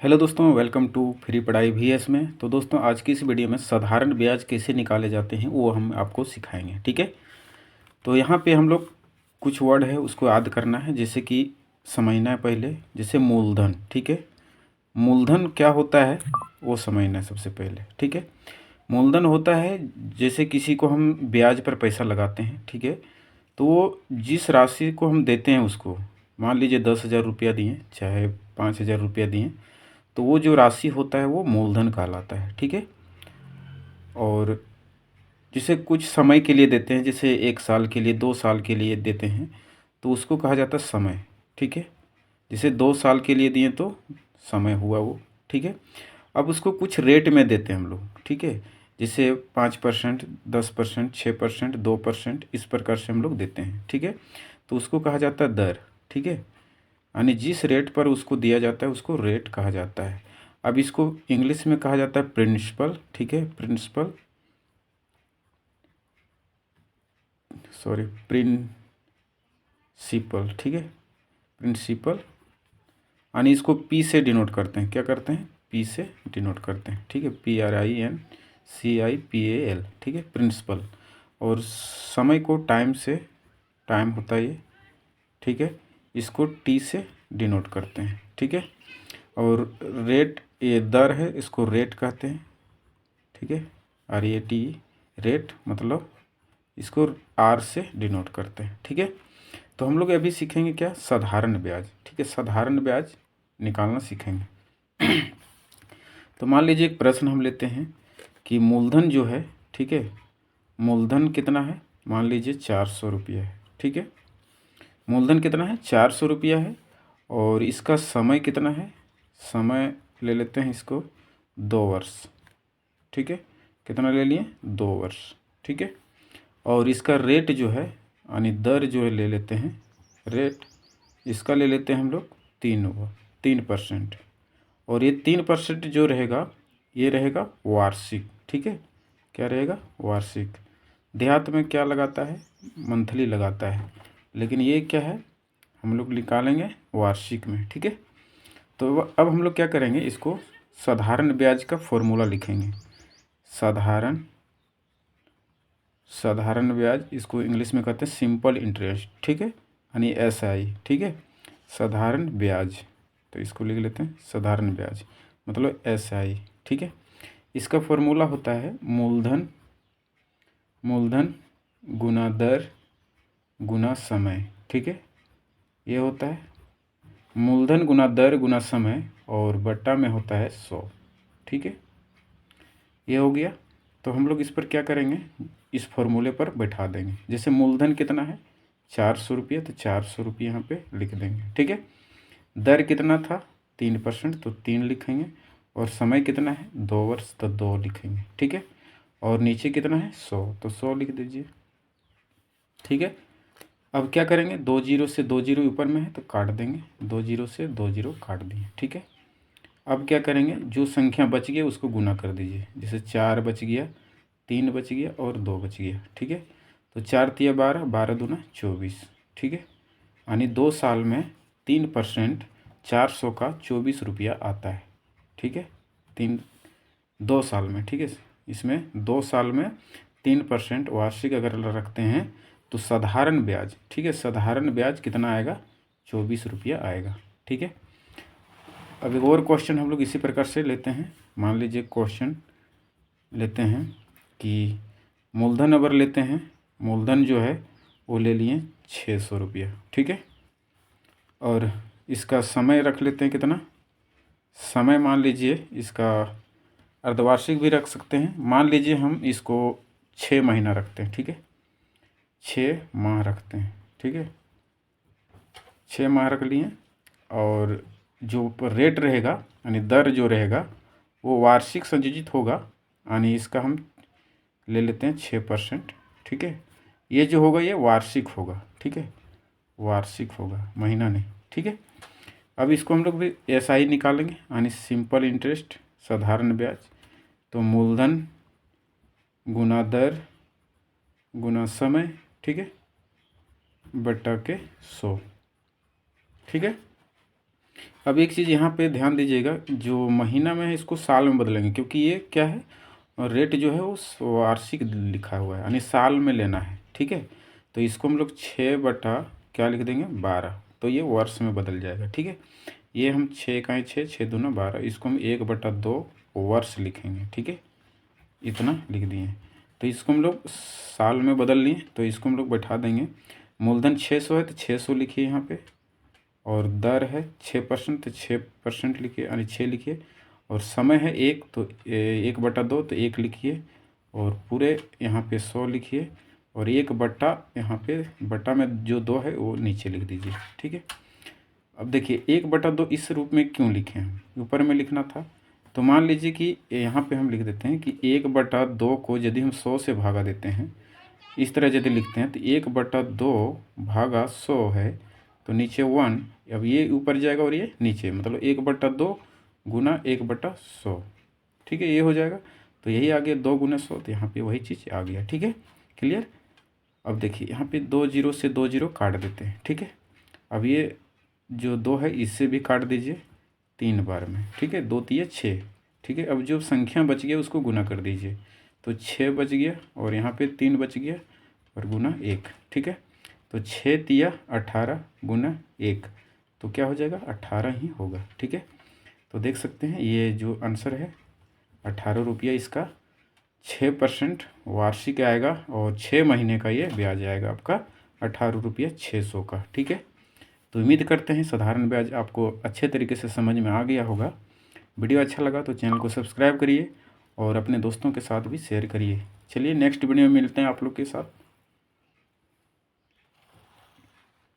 Hello दोस्तों, welcome to free पढ़ाई VS में। तो दोस्तों, आज की इस वीडियो में साधारण ब्याज कैसे निकाले जाते हैं वो हम आपको सिखाएंगे। ठीक है। तो यहाँ पे हम लोग कुछ वर्ड है उसको याद करना है, जैसे कि समझना है पहले। जैसे मूलधन। ठीक है। मूलधन क्या होता है वो समझना है सबसे पहले। ठीक है। मूलधन होता है जैसे किसी को हम ब्याज पर पैसा लगाते हैं। ठीक है। तो वो जिस राशि को हम देते हैं उसको, मान लीजिए 10,000 रुपया दिए, चाहे 5,000 रुपया दिए, तो वो जो राशि होता है वो मूलधन कहलाता है। ठीक है। और जिसे कुछ समय के लिए देते हैं, जैसे 1 साल के लिए, 2 साल के लिए देते हैं, तो उसको कहा जाता है समय। ठीक है। जैसे 2 साल के लिए दिए तो समय हुआ वो। ठीक है। अब उसको कुछ रेट में देते हैं हम लोग। ठीक है। जैसे 5%, 10%, 6%, 2%, इस प्रकार से हम लोग देते हैं। ठीक है। तो उसको कहा जाता है दर। ठीक है। यानी जिस रेट पर उसको दिया जाता है उसको रेट कहा जाता है। अब इसको इंग्लिश में कहा जाता है प्रिंसिपल। ठीक है। Principal, sorry, principal. ठीक है। प्रिंसिपल। यानी इसको पी से डिनोट करते हैं। क्या करते हैं? पी से डिनोट करते हैं। ठीक है। PRINCIPAL। ठीक है। प्रिंसिपल। और समय को टाइम से, टाइम होता है ये। ठीक है। इसको टी से डिनोट करते हैं। ठीक है। और रेट, ये दर है, इसको रेट कहते हैं। ठीक है। RAT, रेट, मतलब इसको आर से डिनोट करते हैं। ठीक है। तो हम लोग अभी सीखेंगे क्या? साधारण ब्याज। ठीक है। साधारण ब्याज निकालना सीखेंगे। तो मान लीजिए एक प्रश्न हम लेते हैं कि मूलधन जो है, ठीक है, मूलधन कितना है? मान लीजिए 400 रुपया है। ठीक है। मूलधन कितना है? 400 रुपया है। और इसका समय कितना है? समय ले लेते हैं इसको 2 वर्ष। ठीक है। कितना ले लिए? 2 वर्ष। ठीक है। और इसका रेट जो है, यानी दर जो है, ले लेते हैं रेट, इसका ले लेते हैं हम लोग 3%। और ये 3% जो रहेगा, ये रहेगा वार्षिक। ठीक है। क्या रहेगा? वार्षिक। देहात में क्या लगाता है? मंथली लगाता है। लेकिन ये क्या है, हम लोग निकालेंगे वार्षिक में। ठीक है। तो अब हम लोग क्या करेंगे, इसको साधारण ब्याज का फॉर्मूला लिखेंगे। साधारण साधारण ब्याज, इसको इंग्लिश में कहते हैं सिंपल इंटरेस्ट। ठीक है। यानी SI। ठीक है। साधारण ब्याज, तो इसको लिख लेते हैं साधारण ब्याज, मतलब SI। ठीक है। इसका फॉर्मूला होता है मूलधन गुना दर गुना समय। ठीक है। ये होता है मूलधन गुना दर गुना समय, और बट्टा में होता है 100। ठीक है। ये हो गया। तो हम लोग इस पर क्या करेंगे, इस फॉर्मूले पर बैठा देंगे। जैसे मूलधन कितना है? 400 रुपये, तो 400 रुपये यहाँ पे लिख देंगे। ठीक है। दर कितना था? 3%, तो 3 लिखेंगे। और समय कितना है? 2 वर्ष, तो 2 लिखेंगे। ठीक है। और नीचे कितना है? 100, तो 100 लिख दीजिए। ठीक है। अब क्या करेंगे, 2 जीरो से 2 जीरो ऊपर में है तो काट देंगे, 2 जीरो से 2 जीरो काट दिए। ठीक है। अब क्या करेंगे, जो संख्या बच गई उसको गुना कर दीजिए। जैसे 4 बच गया, 3 बच गया और 2 बच गया। ठीक है। तो 4 तिया 12, 12 दूना 24। ठीक है। यानी 2 साल में 3%, 400 का 24 रुपया आता है। ठीक है। 2 साल में। ठीक है। इसमें 2 साल में 3% वार्षिक अगर रखते हैं तो साधारण ब्याज, ठीक है, साधारण ब्याज कितना आएगा? 24 रुपया आएगा। ठीक है। अब एक और क्वेश्चन हम लोग इसी प्रकार से लेते हैं। मान लीजिए क्वेश्चन लेते हैं कि मूलधन अगर लेते हैं, मूलधन जो है वो ले लिए 600 रुपया। ठीक है। और इसका समय रख लेते हैं कितना? समय मान लीजिए इसका अर्धवार्षिक भी रख सकते हैं। मान लीजिए हम इसको 6 महीना रखते हैं। ठीक है। 6 माह रखते हैं। ठीक है। 6 माह रख लिए। और जो रेट रहेगा, यानी दर जो रहेगा, वो वार्षिक संयोजित होगा। यानी इसका हम ले लेते हैं 6%। ठीक है। ये जो होगा ये वार्षिक होगा। ठीक है। वार्षिक होगा, महीना नहीं। ठीक है। अब इसको हम लोग भी SI निकालेंगे, यानी सिंपल इंटरेस्ट, साधारण ब्याज। तो मूलधन गुना दर गुना समय, ठीक है, बटा के 100। ठीक है। अब एक चीज़ यहाँ पे ध्यान दीजिएगा, जो महीना में है इसको साल में बदलेंगे, क्योंकि ये क्या है, रेट जो है वो वार्षिक लिखा हुआ है, यानी साल में लेना है। ठीक है, तो इसको हम लोग 6 बटा क्या लिख देंगे 12, तो ये वर्ष में बदल जाएगा। ठीक है, ये हम 6 का 6, 6 दूना 12, इसको हम 1/2 वर्ष लिखेंगे। ठीक है, इतना लिख दिए। तो इसको हम लोग साल में बदल लिए, तो इसको हम लोग बैठा देंगे। मूलधन 600 है तो 600 लिखिए यहाँ पे, और दर है 6% तो 6% लिखिए, यानी 6 लिखिए। और समय है 1, तो 1/2 तो 1 लिखिए, और पूरे यहाँ पे 100 लिखिए, और 1 बटा यहाँ पे बटा में जो 2 है वो नीचे लिख दीजिए। ठीक है, अब देखिए 1/2 इस रूप में क्यों लिखे हैं, ऊपर में लिखना था। तो मान लीजिए कि यहाँ पे हम लिख देते हैं कि 1/2 को यदि हम 100 से भागा देते हैं, इस तरह यदि लिखते हैं, तो 1/2 भागा 100 है, तो नीचे 1, अब ये ऊपर जाएगा और ये नीचे, मतलब 1/2 गुना 1/100। ठीक है, ये हो जाएगा। तो यही आ गया 2 गुना 100, तो यहाँ पे वही चीज़ आ गया। ठीक है, क्लियर। अब देखिए यहाँ पे 2 जीरो से 2 जीरो काट देते हैं। ठीक है, अब ये जो 2 है इससे भी काट दीजिए 3 बार में। ठीक है, 2 तिया 6। ठीक है, अब जो संख्या बच गया उसको गुना कर दीजिए, तो 6 बच गया, और यहाँ पे 3 बच गया, और गुना 1। ठीक है, तो 6 तिया 18 गुना 1, तो क्या हो जाएगा 18 ही होगा। ठीक है, तो देख सकते हैं ये जो आंसर है 18 रुपया, इसका 6% वार्षिक आएगा, और 6 महीने का ये ब्याज आएगा आपका 18 रुपया 600 का। ठीक है, तो उम्मीद करते हैं साधारण ब्याज आपको अच्छे तरीके से समझ में आ गया होगा। वीडियो अच्छा लगा तो चैनल को सब्सक्राइब करिए, और अपने दोस्तों के साथ भी शेयर करिए। चलिए नेक्स्ट वीडियो में मिलते हैं आप लोग के साथ।